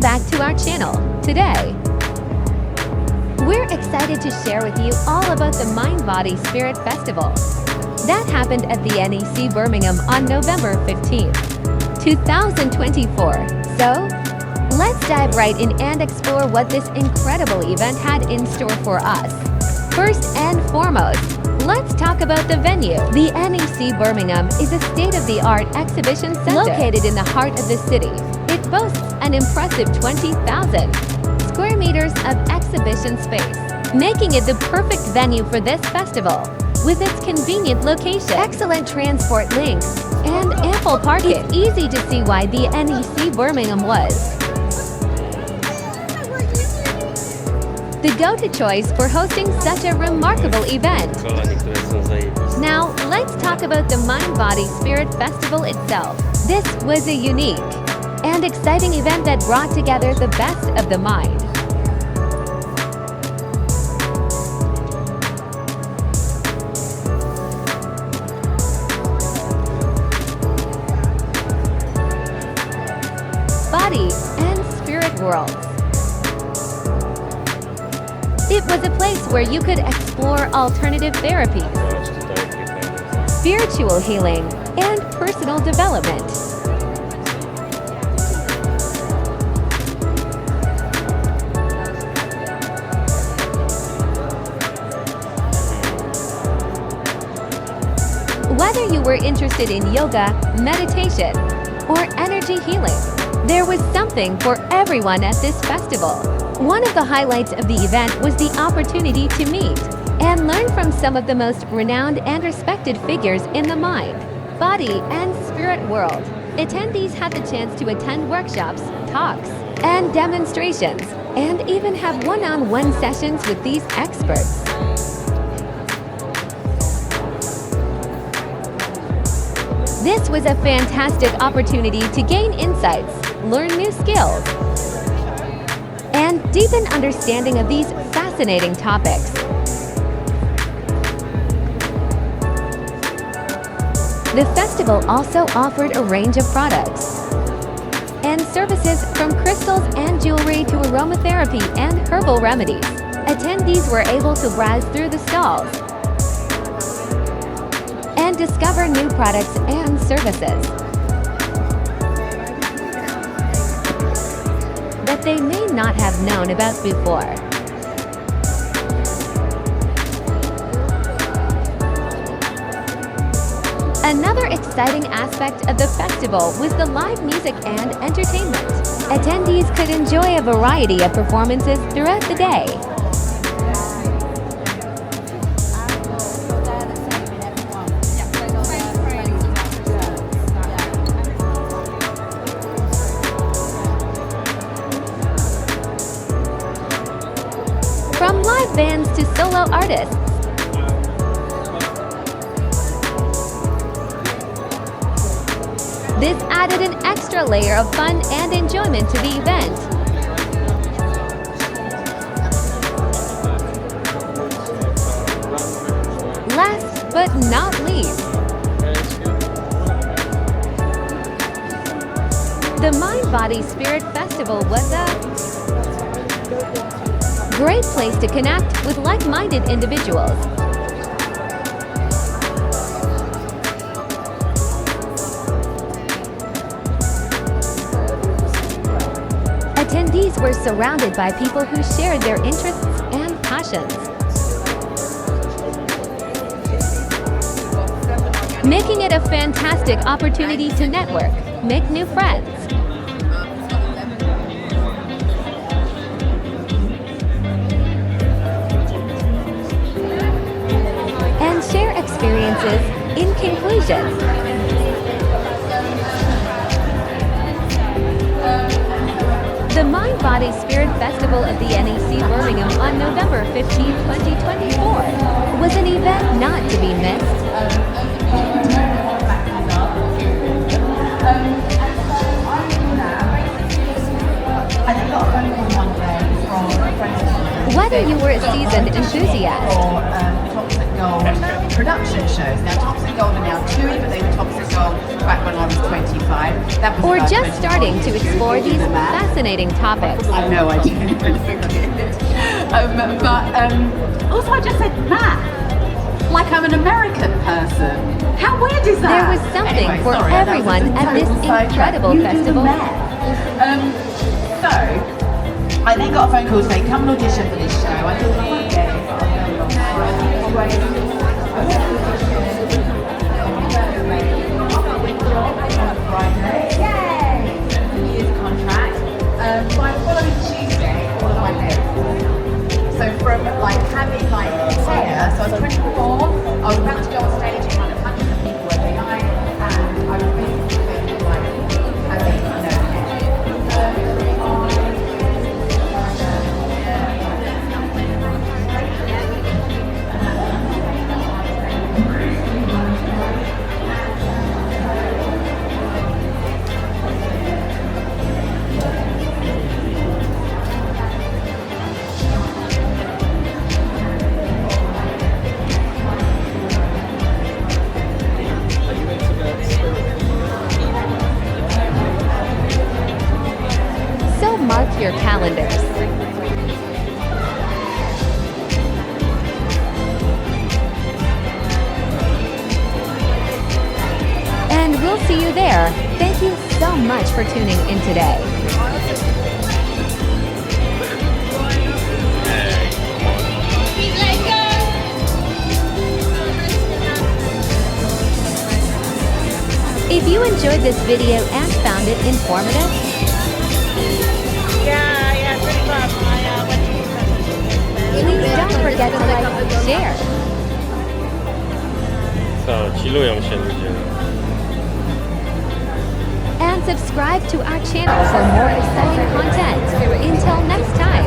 back to our channel. Today, we're excited to share with you all about the Mind Body Spirit Festival that happened at the NEC Birmingham on November 15th, 2024. So, let's dive right in and explore what this incredible event had in store for us. First and foremost, let's talk about the venue. The NEC Birmingham is a state-of-the-art exhibition center located in the heart of the city. It boasts an impressive 20,000 square meters of exhibition space, making it the perfect venue for this festival. With its convenient location, excellent transport links, and ample parking, it's easy to see why the NEC Birmingham was the go-to choice for hosting such a remarkable event. Now, let's talk about the Mind Body Spirit Festival itself. This was a unique and exciting event that brought together the best of the mind, body, and spirit worlds. It was a place where you could explore alternative therapies, spiritual healing, and personal development. Whether you were interested in yoga, meditation, or energy healing, there was something for everyone at this festival. One of the highlights of the event was the opportunity to meet and learn from some of the most renowned and respected figures in the mind, body, and spirit world. Attendees had the chance to attend workshops, talks, and demonstrations, and even have one-on-one sessions with these experts. This was a fantastic opportunity to gain insights, learn new skills, and deepen understanding of these fascinating topics. The festival also offered a range of products and services from crystals and jewelry to aromatherapy and herbal remedies. Attendees were able to browse through the stalls and discover new products and services that they may not have known about before. Another exciting aspect of the festival was the live music and entertainment. Attendees could enjoy a variety of performances throughout the day. From live bands to solo artists, this added an extra layer of fun and enjoyment to the event. Last but not least, the Mind Body Spirit Festival was a great place to connect with like-minded individuals. Attendees were surrounded by people who shared their interests and passions, making it a fantastic opportunity to network, make new friends, and share experiences. In conclusion, the Mind Body Spirit Festival of the NEC Birmingham on November 15, 2024 was an event not to be missed. Whether you were a seasoned enthusiast for Toxic Gold production shows. Now, Toxic Gold are now touring, but they were Toxic Gold back when I was 25. That was or about just 24 starting to years ago. explore Do these the math. fascinating topics. I know I do. Also I just said math, like I'm an American person. How weird is that? There was something Anyway, for sorry, that was everyone a at this total sidetrack. incredible You do the festival. math. So I then got a phone call to say, come and audition for this show. I thought, I won't get it, but I'll go year's contract. By the following Tuesday, all of my hair. So from like having like hair, so I was 24, I was about to go on stage in front of hundreds of people every night, and I was basically like having no hair. So mark your calendars. And we'll see you there. Thank you so much for tuning in today. If you enjoyed this video and found it informative, Yeah, pretty much. please don't forget to like and share. And subscribe to our channel for more exciting content. Until next time.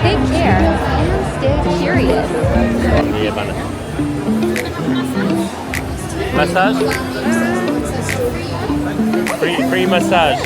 Take care and stay curious. Massage? Free massage.